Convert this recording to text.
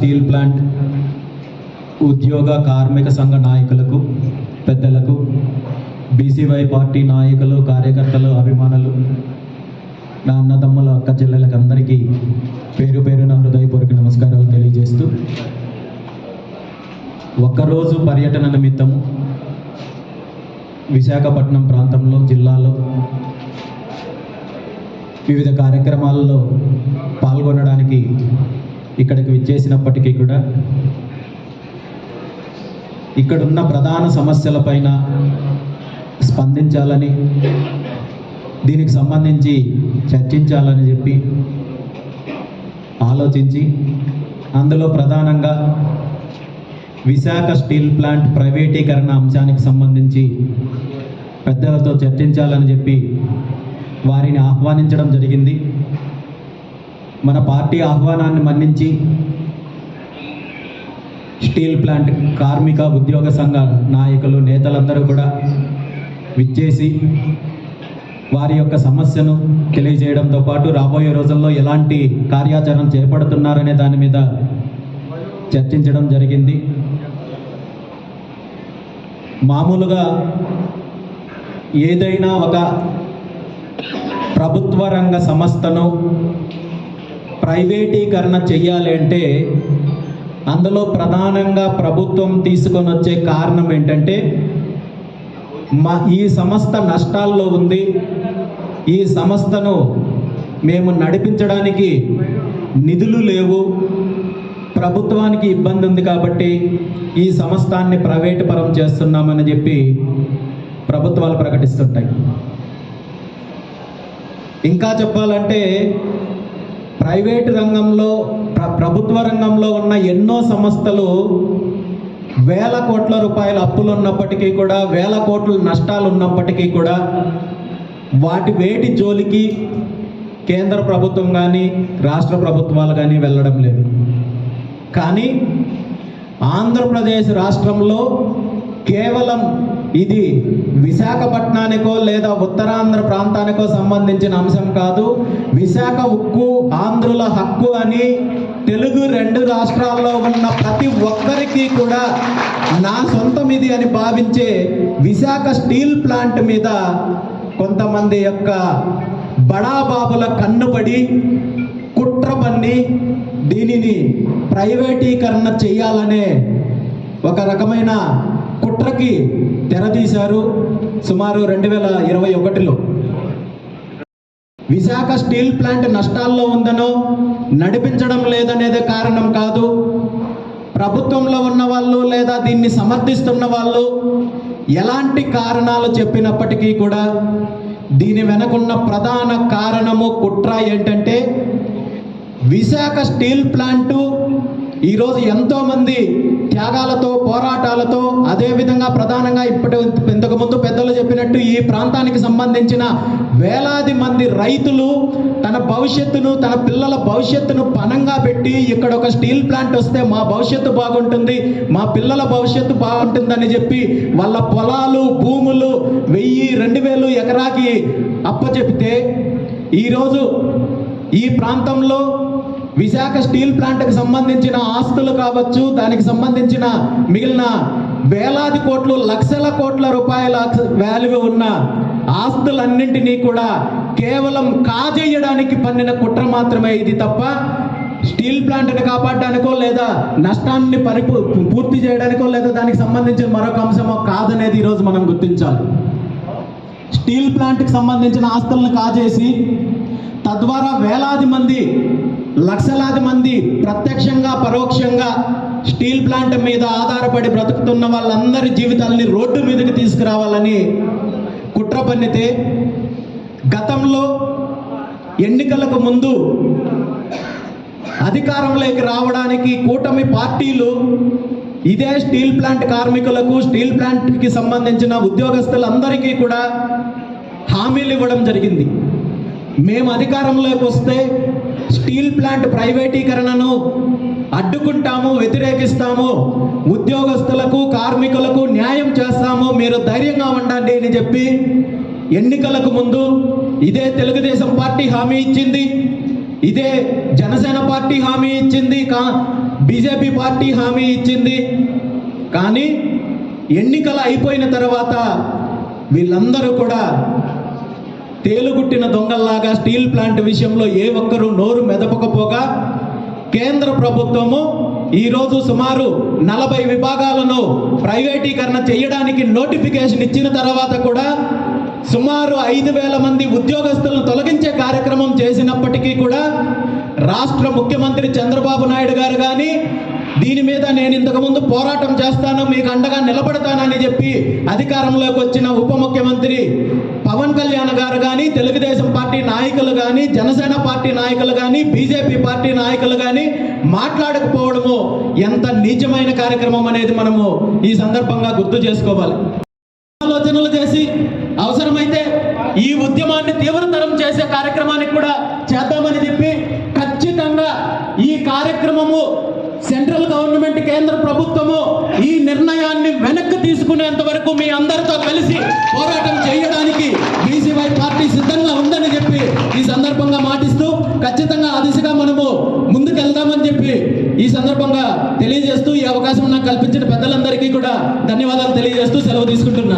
Steel plant ఉద్యోగ కార్మిక సంఘ నాయకులకు, పెద్దలకు, బీసీవై పార్టీ నాయకులు, కార్యకర్తలు, అభిమానులు, నా అన్నదమ్ముల అక్క చెల్లెలకు అందరికీ పేరు పేరున హృదయపూర్వక నమస్కారాలు తెలియజేస్తూ, ఒక్కరోజు పర్యటన నిమిత్తము విశాఖపట్నం ప్రాంతంలో, జిల్లాలో వివిధ కార్యక్రమాలలో పాల్గొనడానికి ఇక్కడికి విచ్చేసినప్పటికీ కూడా ఇక్కడున్న ప్రధాన సమస్యలపైన స్పందించాలని, దీనికి సంబంధించి చర్చించాలని చెప్పి ఆలోచించి, అందులో ప్రధానంగా విశాఖ స్టీల్ ప్లాంట్ ప్రైవేటీకరణ అంశానికి సంబంధించి పెద్దలతో చర్చించాలని చెప్పి వారిని ఆహ్వానించడం జరిగింది. మన పార్టీ ఆహ్వానాన్ని మన్నించి స్టీల్ ప్లాంట్ కార్మిక ఉద్యోగ సంఘ నాయకులు, నేతలందరూ కూడా విచ్చేసి వారి యొక్క సమస్యను తెలియజేయడంతో పాటు రాబోయే రోజుల్లో ఎలాంటి కార్యాచరణ చేపడుతున్నారనే దాని మీద చర్చించడం జరిగింది. మామూలుగా ఏదైనా ఒక ప్రభుత్వ రంగ సంస్థను ప్రైవేటీకరణ చెయ్యాలి అంటే అందులో ప్రధానంగా ప్రభుత్వం తీసుకొని వచ్చే కారణం ఏంటంటే, ఈ సంస్థ నష్టాల్లో ఉంది, ఈ సంస్థను మేము నడిపించడానికి నిధులు లేవు, ప్రభుత్వానికి ఇబ్బంది ఉంది కాబట్టి ఈ సంస్థాన్ని ప్రైవేటు పరం చేస్తున్నామని చెప్పి ప్రభుత్వాలు ప్రకటిస్తుంటాయి. ఇంకా చెప్పాలంటే ప్రైవేటు రంగంలో, ప్రభుత్వ రంగంలో ఉన్న ఎన్నో సంస్థలు వేల కోట్ల రూపాయల అప్పులు ఉన్నప్పటికీ కూడా, వేల కోట్ల నష్టాలు ఉన్నప్పటికీ కూడా వాటి వేటి జోలికి కేంద్ర ప్రభుత్వం కానీ రాష్ట్ర ప్రభుత్వాలు కానీ వెళ్ళడం లేదు. కానీ ఆంధ్రప్రదేశ్ రాష్ట్రంలో కేవలం ఇది విశాఖపట్నానికో లేదా ఉత్తరాంధ్ర ప్రాంతానికో సంబంధించిన అంశం కాదు. విశాఖ ఉక్కు ఆంధ్రుల హక్కు అని తెలుగు 2 రాష్ట్రాల్లో ఉన్న ప్రతి ఒక్కరికి కూడా నా సొంతం ఇది అని భావించే విశాఖ స్టీల్ ప్లాంట్ మీద కొంతమంది యొక్క బడాబాబుల కన్నుపడి కుట్ర పన్ని దీనిని ప్రైవేటీకరణ చేయాలనే ఒక రకమైన కుట్రకి తెరదీశారు. సుమారు 2021లో విశాఖ స్టీల్ ప్లాంట్ నష్టాల్లో ఉందనో, నడిపించడం లేదనేదే కారణం కాదు. ప్రభుత్వంలో ఉన్న వాళ్ళు లేదా దీన్ని సమర్థిస్తున్న వాళ్ళు ఎలాంటి కారణాలు చెప్పినప్పటికీ కూడా దీని వెనకున్న ప్రధాన కారణము, కుట్ర ఏంటంటే, విశాఖ స్టీల్ ప్లాంటు ఈరోజు ఎంతోమంది త్యాగాలతో, పోరాటాలతో, అదేవిధంగా ప్రధానంగా ఇంతకుముందు పెద్దలు చెప్పినట్టు ఈ ప్రాంతానికి సంబంధించిన వేలాది మంది రైతులు తన భవిష్యత్తును, తన పిల్లల భవిష్యత్తును పణంగా పెట్టి ఇక్కడ ఒక స్టీల్ ప్లాంట్ వస్తే మా భవిష్యత్తు బాగుంటుంది, మా పిల్లల భవిష్యత్తు బాగుంటుందని చెప్పి వాళ్ళ పొలాలు, భూములు 1000-2000 ఎకరాకి అప్పచెపితే ఈరోజు ఈ ప్రాంతంలో విశాఖ స్టీల్ ప్లాంట్కి సంబంధించిన ఆస్తులు కావచ్చు, దానికి సంబంధించిన మిగిలిన వేలాది కోట్లు, లక్షల కోట్ల రూపాయల వాల్యూ ఉన్న ఆస్తులన్నింటినీ కూడా కేవలం కాజేయడానికి పన్నిన కుట్ర మాత్రమే ఇది తప్ప స్టీల్ ప్లాంట్ని కాపాడడానికో లేదా నష్టాన్ని పూర్తి చేయడానికో లేదా దానికి సంబంధించిన మరొక అంశమో కాదనేది ఈరోజు మనం గుర్తించాలి. స్టీల్ ప్లాంట్కి సంబంధించిన ఆస్తులను కాజేసి తద్వారా వేలాది మంది, లక్షలాది మంది ప్రత్యక్షంగా, పరోక్షంగా స్టీల్ ప్లాంట్ మీద ఆధారపడి బ్రతుకుతున్న వాళ్ళందరి జీవితాలని రోడ్డు మీదకి తీసుకురావాలని కుట్ర పన్నితే, గతంలో ఎన్నికలకు ముందు అధికారంలోకి రావడానికి కూటమి పార్టీలు ఇదే స్టీల్ ప్లాంట్ కార్మికులకు, స్టీల్ ప్లాంట్కి సంబంధించిన ఉద్యోగస్తులందరికీ కూడా హామీలు ఇవ్వడం జరిగింది. మేము అధికారంలోకి వస్తే స్టీల్ ప్లాంట్ ప్రైవేటీకరణను అడ్డుకుంటాము, వ్యతిరేకిస్తాము, ఉద్యోగస్తులకు, కార్మికులకు న్యాయం చేస్తాము, మీరు ధైర్యంగా ఉండండి అని చెప్పి ఎన్నికలకు ముందు ఇదే తెలుగుదేశం పార్టీ హామీ ఇచ్చింది, ఇదే జనసేన పార్టీ హామీ ఇచ్చింది, బీజేపీ పార్టీ హామీ ఇచ్చింది. కానీ ఎన్నికలు అయిపోయిన తర్వాత వీళ్ళందరూ కూడా తేలుగుట్టిన దొంగల్లాగా స్టీల్ ప్లాంట్ విషయంలో ఏ ఒక్కరూ నోరు మెదపకపోగా కేంద్ర ప్రభుత్వము ఈరోజు సుమారు 40 విభాగాలను ప్రైవేటీకరణ చేయడానికి నోటిఫికేషన్ ఇచ్చిన తర్వాత కూడా సుమారు 5,000 మంది ఉద్యోగస్తులను తొలగించే కార్యక్రమం చేసినప్పటికీ కూడా రాష్ట్ర ముఖ్యమంత్రి చంద్రబాబు నాయుడు గారు కానీ దీని మీద నేను ఇంతకుముందు పోరాటం చేస్తాను, మీకు అండగా నిలబడతానని చెప్పి అధికారంలోకి వచ్చిన ఉప ముఖ్యమంత్రి పవన్ కళ్యాణ్ గారు కానీ, తెలుగుదేశం పార్టీ నాయకులు కానీ, జనసేన పార్టీ నాయకులు కానీ, బీజేపీ పార్టీ నాయకులు కానీ మాట్లాడకపోవడము ఎంత నీచమైన కార్యక్రమం అనేది మనము ఈ సందర్భంగా గుర్తు చేసుకోవాలి. ఆలోచనలు చేసి అవసరమైతే ఈ ఉద్యమాన్ని తీవ్రతరం చేసే కార్యక్రమానికి కూడా చేద్దామని చెప్పి ఖచ్చితంగా ఈ కార్యక్రమము సెంట్రల్ గవర్నమెంట్, కేంద్ర ప్రభుత్వము ఈ నిర్ణయాన్ని వెనక్కి తీసుకునేంత వరకు మీ అందరితో కలిసి పోరాటం చేయడానికి బీసీవై పార్టీ సిద్ధంగా ఉందని చెప్పి ఈ సందర్భంగా మాటిస్తూ ఖచ్చితంగా ఆ దిశగా మనము ముందుకెళ్దామని చెప్పి ఈ సందర్భంగా తెలియజేస్తూ ఈ అవకాశం నాకు కల్పించిన పెద్దలందరికీ కూడా ధన్యవాదాలు తెలియజేస్తూ సెలవు తీసుకుంటున్నాను.